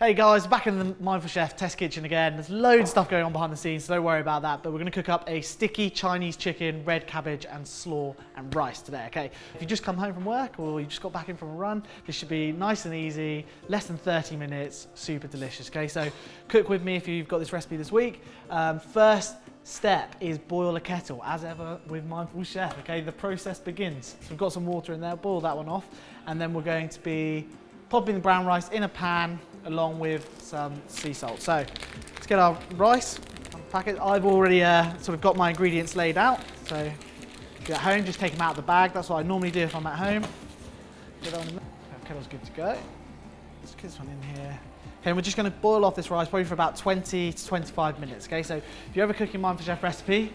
Hey guys, back in the Mindful Chef test kitchen again. There's loads of stuff going on behind the scenes, so don't worry about that. But we're going to cook up a sticky Chinese chicken, red cabbage and slaw and rice today, okay? If you just come home from work or you just got back in from a run, this should be nice and easy, less than 30 minutes, super delicious, okay? So cook with me if you've got this recipe this week. First step is boil a kettle, as ever with Mindful Chef, okay? The process begins. So we've got some water in there, boil that one off, and then we're going to be popping the brown rice in a pan along with some sea salt. So let's get our rice, unpack it. I've already sort of got my ingredients laid out. So if you're at home, just take them out of the bag. That's what I normally do if I'm at home. Get that one in there. Our kettle's good to go. Let's get this one in here. Okay, and we're just going to boil off this rice probably for about 20 to 25 minutes. Okay, so if you're ever cooking Mindful Chef recipe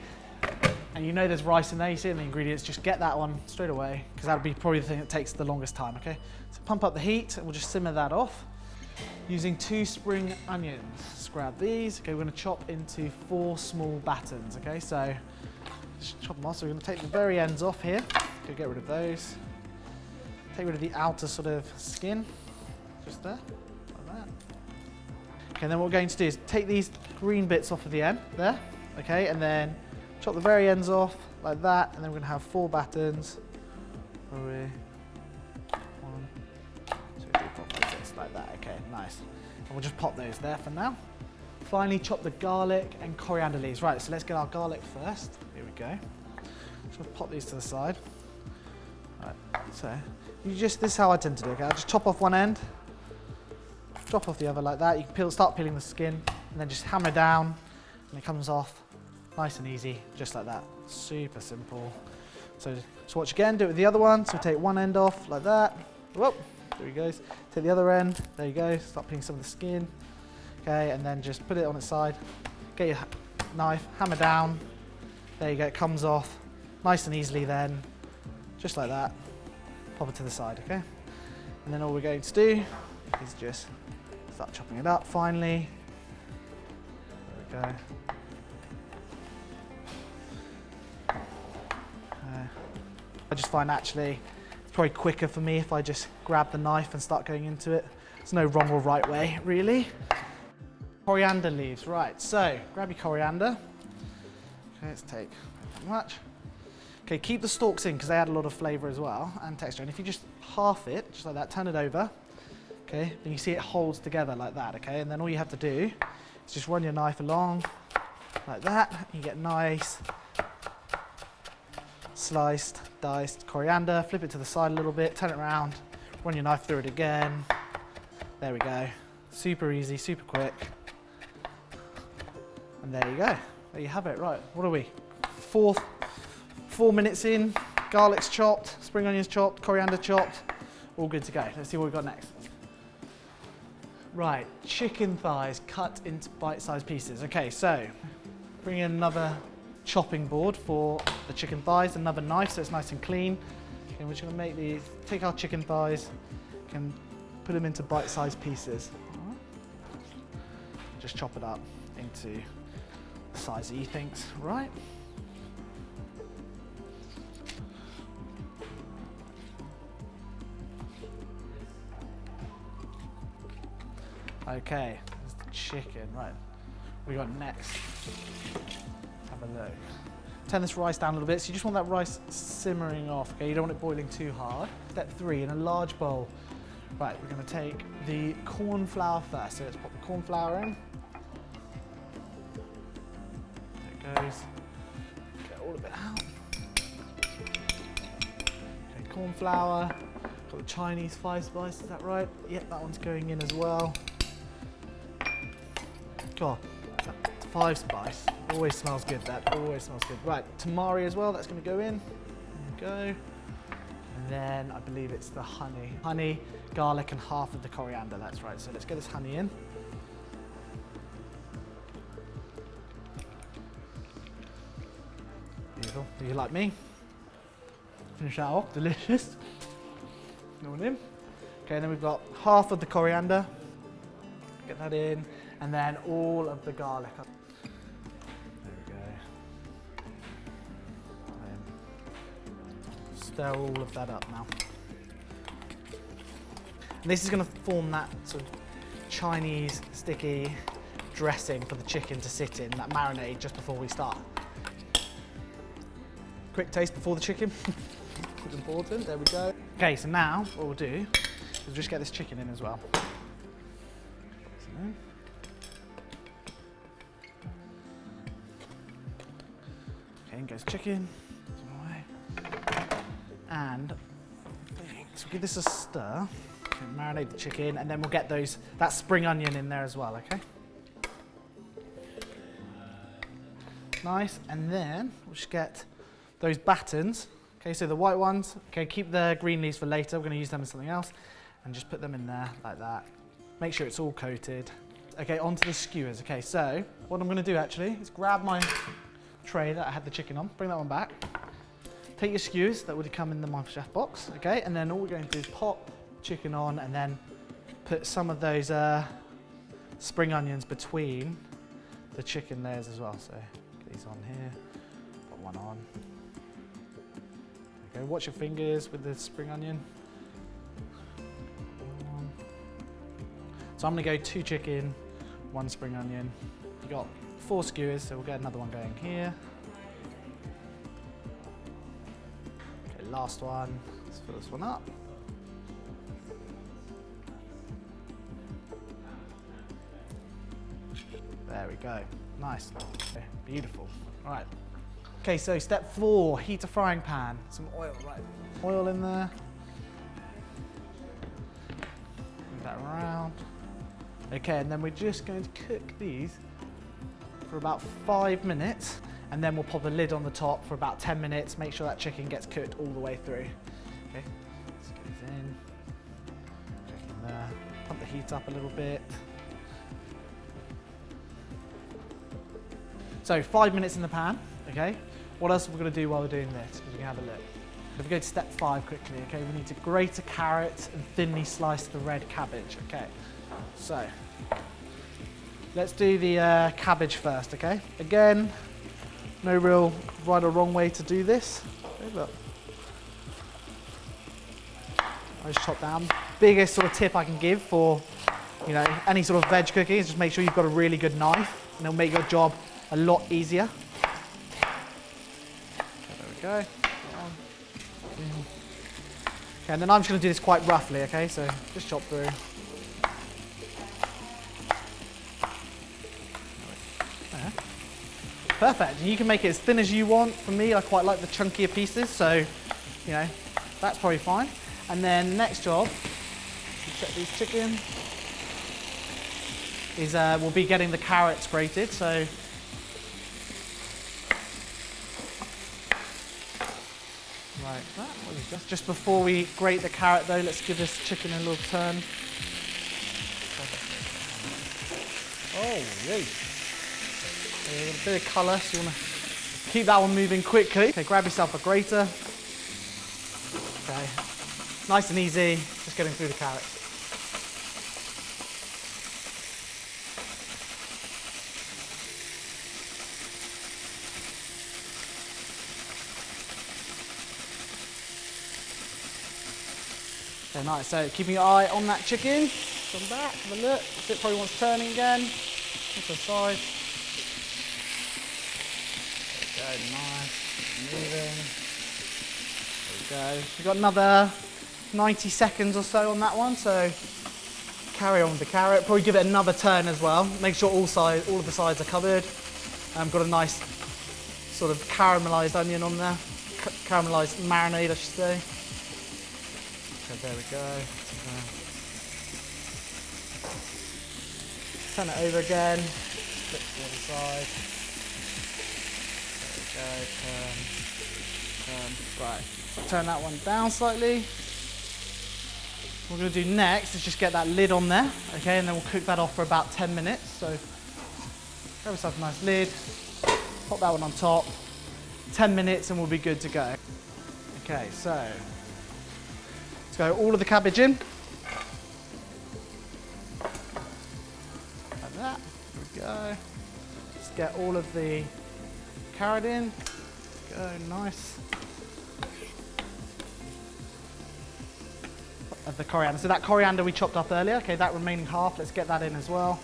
and you know there's rice in there, you see it in the ingredients, just get that one straight away because that'll be probably the thing that takes the longest time. Okay, so pump up the heat and we'll just simmer that off. Using 2 spring onions, let's grab these. Okay, we're going to chop into 4 small battens. Okay, so just chop them off. So we're going to take the very ends off here. Okay, get rid of those. Take rid of the outer sort of skin, just there, like that. Okay, and then what we're going to do is take these green bits off of the end there. Okay, and then chop the very ends off like that, and then we're going to have 4 battens. Like that, okay, nice. And we'll just pop those there for now. Finally, chop the garlic and coriander leaves. Right, so let's get our garlic first. Here we go. Just pop these to the side. Right, so this is how I tend to do it, okay? I just chop off one end, drop off the other like that. You can start peeling the skin, and then just hammer down, and it comes off nice and easy, just like that. Super simple. So watch again, do it with the other one. So we take one end off like that. Whoop. There he goes. Take the other end. There you go. Start peeling some of the skin. Okay, and then just put it on its side. Get your knife, hammer down. There you go. It comes off nice and easily then, just like that. Pop it to the side, okay? And then all we're going to do is just start chopping it up finally. There we go. I just find actually probably quicker for me if I just grab the knife and start going into it. There's no wrong or right way, really. Coriander leaves, right, so grab your coriander. Okay, let's take that much. Okay, keep the stalks in because they add a lot of flavour as well and texture. And if you just half it, just like that, turn it over, okay, then you see it holds together like that, okay? And then all you have to do is just run your knife along like that. You get nice sliced, diced coriander, flip it to the side a little bit, turn it around, run your knife through it again. There we go. Super easy, super quick. And there you go. There you have it. Right, what are we? 4 minutes in, garlic's chopped, spring onions chopped, coriander chopped, all good to go. Let's see what we've got next. Right, chicken thighs cut into bite-sized pieces. Okay, so bring in another chopping board for the chicken thighs, another knife so it's nice and clean. Okay, we're just going to make these, take our chicken thighs and put them into bite-sized pieces. Just chop it up into the size that you think's right. Okay, there's the chicken, right. What we got next? Have a look. Turn this rice down a little bit. So you just want that rice simmering off, okay? You don't want it boiling too hard. Step 3, in a large bowl. Right, we're gonna take the corn flour first. So let's pop the corn flour in. There it goes. Get all of it out. Okay, corn flour. Got the Chinese 5 spice, is that right? Yep, that one's going in as well. God, 5 spice. Always smells good, that always smells good. Right, tamari as well, that's gonna go in. There we go. And then I believe it's the honey. Honey, garlic, and half of the coriander, that's right. So let's get this honey in. Beautiful, you like me? Finish that off, delicious. Going in. Okay, and then we've got half of the coriander. Get that in. And then all of the garlic. Stir all of that up now. And this is going to form that sort of Chinese sticky dressing for the chicken to sit in, that marinade just before we start. Quick taste before the chicken. It's important, there we go. Okay, so now what we'll do is just get this chicken in as well. Okay, in goes chicken. And so we'll give this a stir. Okay, marinate the chicken, and then we'll get that spring onion in there as well, okay? Nice, and then we'll just get those battens. Okay, so the white ones, okay, keep the green leaves for later. We're gonna use them as something else. And just put them in there like that. Make sure it's all coated. Okay, onto the skewers. Okay, so what I'm gonna do actually is grab my tray that I had the chicken on, bring that one back. Take your skewers that would come in the Myles Chef box, okay? And then all we're going to do is pop chicken on and then put some of those spring onions between the chicken layers as well. So get these on here, put one on. Okay, watch your fingers with the spring onion. So I'm gonna go 2 chicken, 1 spring onion. You got 4 skewers, so we'll get another one going here. Okay, last one. Let's fill this one up. There we go. Nice. Okay, beautiful. All right. Okay, so step 4, heat a frying pan. Some oil, right? Oil in there. Move that around. Okay, and then we're just going to cook these for about 5 minutes, and then we'll pop a lid on the top for about 10 minutes, make sure that chicken gets cooked all the way through. Okay, let's get these in. Check in there. Pump the heat up a little bit. So 5 minutes in the pan, okay? What else are we gonna do while we're doing this? Because we can have a look. If we go to step 5 quickly, okay, we need to grate a carrot and thinly slice the red cabbage, okay? So, let's do the cabbage first, okay? Again, no real right or wrong way to do this. Okay, but I just chop down. Biggest sort of tip I can give for, you know, any sort of veg cooking is just make sure you've got a really good knife, and it'll make your job a lot easier. Okay, there we go. Okay, and then I'm just going to do this quite roughly, okay? So just chop through. There. Perfect. You can make it as thin as you want. For me, I quite like the chunkier pieces, so, you know, that's probably fine. And then next job, check these chicken, is we'll be getting the carrots grated, so like that. Just before we grate the carrot though, let's give this chicken a little turn. Oh, yay. A bit of colour, so you want to keep that one moving quickly. Okay, grab yourself a grater. Okay, nice and easy, just getting through the carrots. Okay, nice, so keeping your eye on that chicken. Come back, have a look. It probably wants turning again. To the side. There we go, nice. Moving. There we go. We've got another 90 seconds or so on that one, so carry on with the carrot. Probably give it another turn as well. Make sure all of the sides are covered. Got a nice sort of caramelised onion on there. Caramelised marinade, I should say. Okay, there we go. Turn it over again. Flip to the other side. There we go. Turn. Right. Turn that one down slightly. What we're going to do next is just get that lid on there, okay, and then we'll cook that off for about 10 minutes. So grab yourself a nice lid, pop that one on top. 10 minutes and we'll be good to go. Okay, so let's go all of the cabbage in. Like that. There we go. Just get all of the carrot in. Go, nice. A the coriander. So that coriander we chopped up earlier, okay, that remaining half, let's get that in as well.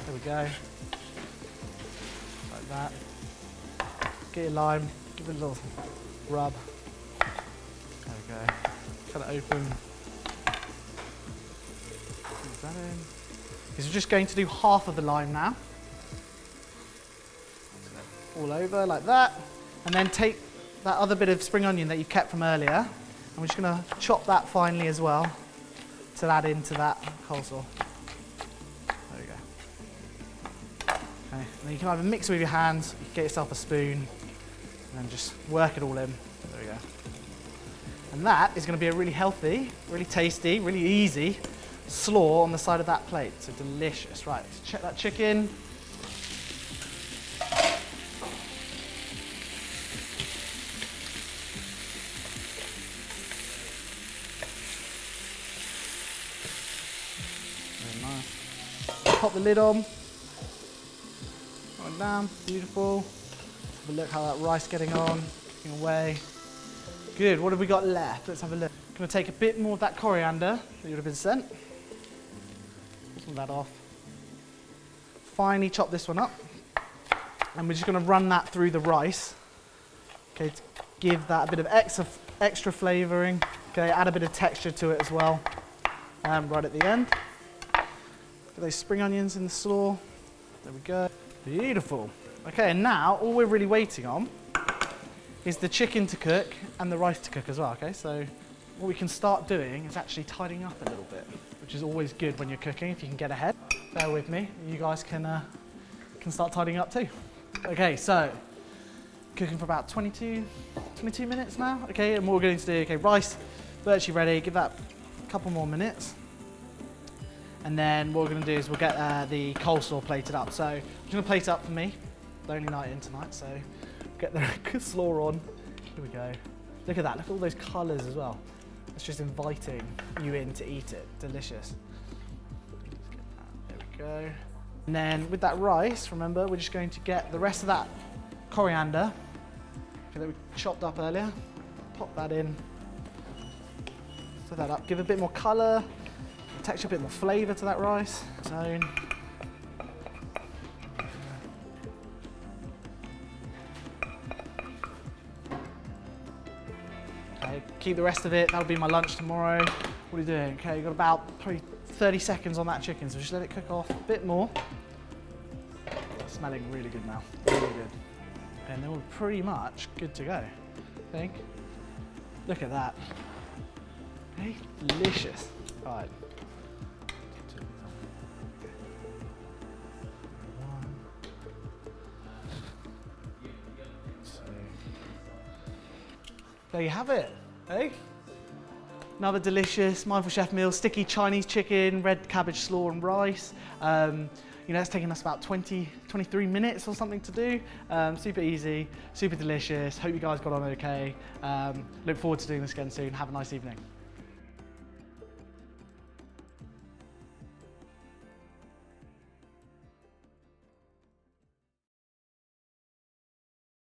There we go. Like that. Get your lime, give it a little rub. There we go. Cut it open. Put that in. Because we're just going to do half of the lime now. All over like that. And then take that other bit of spring onion that you kept from earlier, and we're just going to chop that finely as well to add into that coleslaw. There we go. Okay. And then you can either mix it with your hands, you can get yourself a spoon, and then just work it all in. There we go. And that is going to be a really healthy, really tasty, really easy slaw on the side of that plate. So delicious. Right, let's check that chicken. Very nice. Pop the lid on. Going down, beautiful. Have a look how that rice getting on, cooking away. Good, what have we got left? Let's have a look. I'm going to take a bit more of that coriander that would have been sent. Some of that off. Finely chop this one up. And we're just going to run that through the rice. Okay, to give that a bit of extra flavouring. Okay, add a bit of texture to it as well. Right at the end. Get those spring onions in the slaw. There we go. Beautiful. Okay, and now all we're really waiting on is the chicken to cook and the rice to cook as well, okay? So what we can start doing is actually tidying up a little bit, which is always good when you're cooking, if you can get ahead. Bear with me, you guys can start tidying up too. Okay, so cooking for about 22 minutes now, okay? And what we're going to do, okay, rice virtually ready, give that a couple more minutes. And then what we're going to do is we'll get the coleslaw plated up. So I'm just going to plate it up for me, the only night in tonight, so get the slaw on. Here we go. Look at that, look at all those colours as well. It's just inviting you in to eat it. Delicious. There we go. And then with that rice, remember, we're just going to get the rest of that coriander that we chopped up earlier. Pop that in. Stir that up. Give a bit more colour, texture, a bit more flavour to that rice. Zone. Okay, keep the rest of it. That'll be my lunch tomorrow. What are you doing? Okay, you've got about probably 30 seconds on that chicken, so just let it cook off a bit more. It's smelling really good now, really good. And then we're pretty much good to go, I think. Look at that. Okay, delicious. All right. There you have it, eh? Another delicious mindful chef meal, sticky Chinese chicken, red cabbage slaw and rice. You know, it's taken us about 23 minutes or something to do. Super easy, super delicious. Hope you guys got on okay. Look forward to doing this again soon. Have a nice evening.